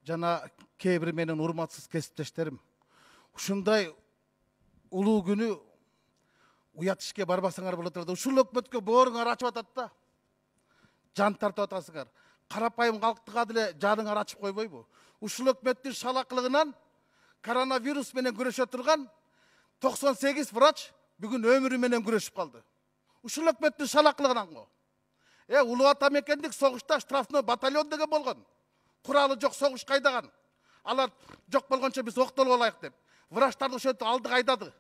жана кээ бир менин урматсыз кесиптештерим ушундай улуу күнү уят ишке барбасаңар болот эле. Ушул өкмөткө бооруңар ачып атат да. Жан тартып атасыңар. Карапайым калктыга деле жаныңар ачып койбойбу? Ушул өкмөттүн шалакылыгынан коронавирус менен күрөшө турган 98 врач бүгүн өмүрү менен күрөшүп калды. Ушул өкмөттүн шалакылыгынан го. Улуу ата мекендик согушта штрафной батальон деген болгон. Куралы жок согуш кайдаган. Алар жок болгончо биз октолуп алайык деп. Врачтарды ошентип алдыга айдады.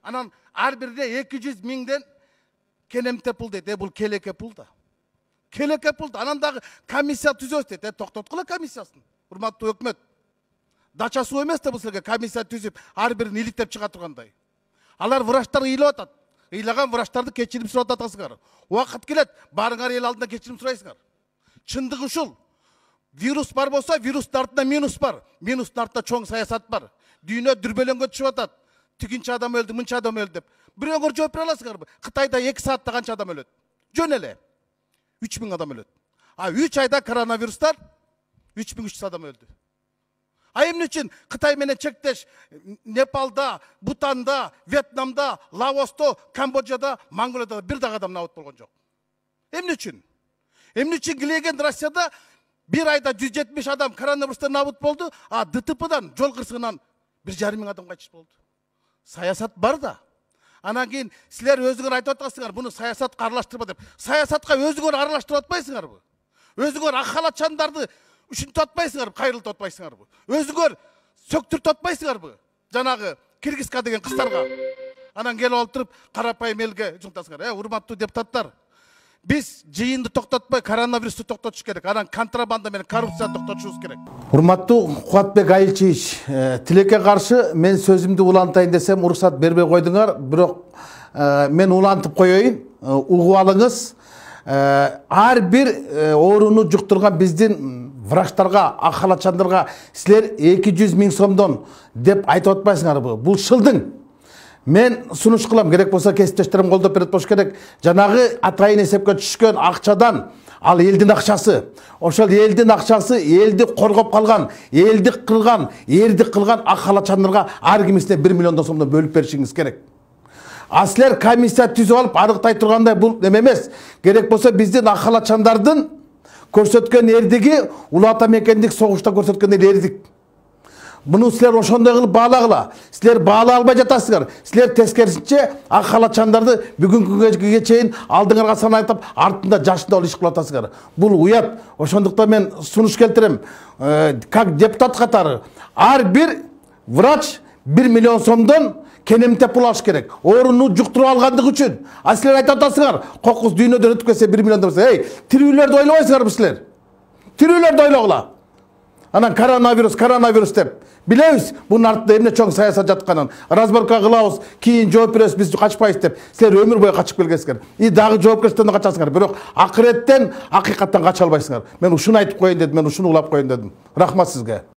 Анан ар бирине 200 миңден кенемте пул дейт. Бул келеке пул да. Келеке пул да. Анан дагы комиссия түзөбүз дейт. Токтоткула комиссиясын. Урматтуу өкмөт. Дача суу эмес да бул силерге комиссия түзүп ар бирин иликтеп чыга тургандай. Алар врачтар ыйлап атат. Ыйлаган врачтарды кечирим сурап атасыңар. Убакыт келет, барыңар эл алдында кечирим сурайсыңар. Чындыгы ушул. Вирус бар болсо, вирустун артында минус бар. Минустун артында чоң саясат бар. Дүйнө дүрбөлөнгө түшүп атат. Тигинчи адам өлдү, мынча адам өлдү деп. Бирөөңөр жооп бере аласыңарбы? Кытайда 2 саатта канча адам өлөт? Жөн эле. 3000 адам өлөт. 3 айда коронавирустан 3300 адам өлдү. Эмне үчүн Кытай менен чектеш Непалда, Бутанда, Вьетнамда, Лаосто, Камбоджада, Монголияда бир дагы адам набат болгон жок. Эмне үчүн? Эмне үчүн килеген Россияда bir ayda 170 adam koronavirüsten nabut boldu. ДТП'дан, жол кырсыгынан 1,5 мың адам кайтыш болду. Саясат бар да. Анан кийин силер өзүңөр айтып атасыңар, буну саясатка аралаштырба деп. Саясатка өзүңөр аралаштырып атпайсыңарбы? Өзүңөр ак халатчандарды ушинтип атпайсыңарбы? Кайрылтып атпайсыңарбы? Өзүңөр сөктүртүп атпайсыңарбы? Жанагы Киргизка деген кыздарга. Анан келип олтуруп карапайым элге жумтасыңар. Урматтуу депутаттар, biz жыйынды токтотпой коронавирусту токтотуш керек. Анан контрабанда менен коррупцияны токтотушубуз керек. Урматтуу Кубатбек Айылчевич, тилекке каршы мен сөзүмдү улантайын десем уруксат бербей койдуңар. Бирок мен улантып коеюн, угуп алыңыз. Ар бир ооруну жуктурган биздин врачтарга, ак халатчандарга силер 200 миң сомдон деп айтып атпайсыңарбы? Бул шылдың. Мен сунуш кылам, керек болса кесиптештерим колдоп берет болуш керек. Жанагы атайын эсепке түшкөн акчадан, ал элдин акчасы. Ошол элдин акчасы элди коргоп калган, элди кылган, эрдик кылган ак халатчандарга ар кимисине 1 миллион сомдон бөлүп беришиңиз керек. Силер комиссия түзүп алып арыктай тургандай бул эме эмес. Керек болсо биздин ак халатчандардын көрсөткөн эрдиги улуу ата мекендик согушта көрсөткөн эрдик. Bunu sizler ошондой кылып баалагыла. Силер баала албай жатасыңар. Силер тескерисинче ак халатчандарды бүгүнкү күнгө чейин алдыңарга санайтып, артында жашында иш кылып атасыңар. Бул уят. Ошондуктан мен сунуш келтирем. Как депутат катары ар бир врач 1 миллион сомдон кенемте пул алыш керек. Ооруну жуктуруп алгандыгы үчүн. Силер айтып атасыңар, кокус дүйнөдөн өтүп кетсе 1 миллион десе, тирүүлөрдү ойлобойсуңарбы силер? Тирүүлөрдү ойлогула. Анан коронавирус деп. Билебиз, бунун артында эмне чоң саясат жатканын. Разборка кылабыз, кийин жооп беребиз, биз качпайбыз деп. Силер өмүр бою качып келгенсиңер. Дагы жоопкерчиликтен качасыңар. Бирок акыреттен, акыйкаттан кача албайсыңар. Мен ушуну айтып коеюн дедим, мен ушуну улап коеюн дедим. Рахмат сизге.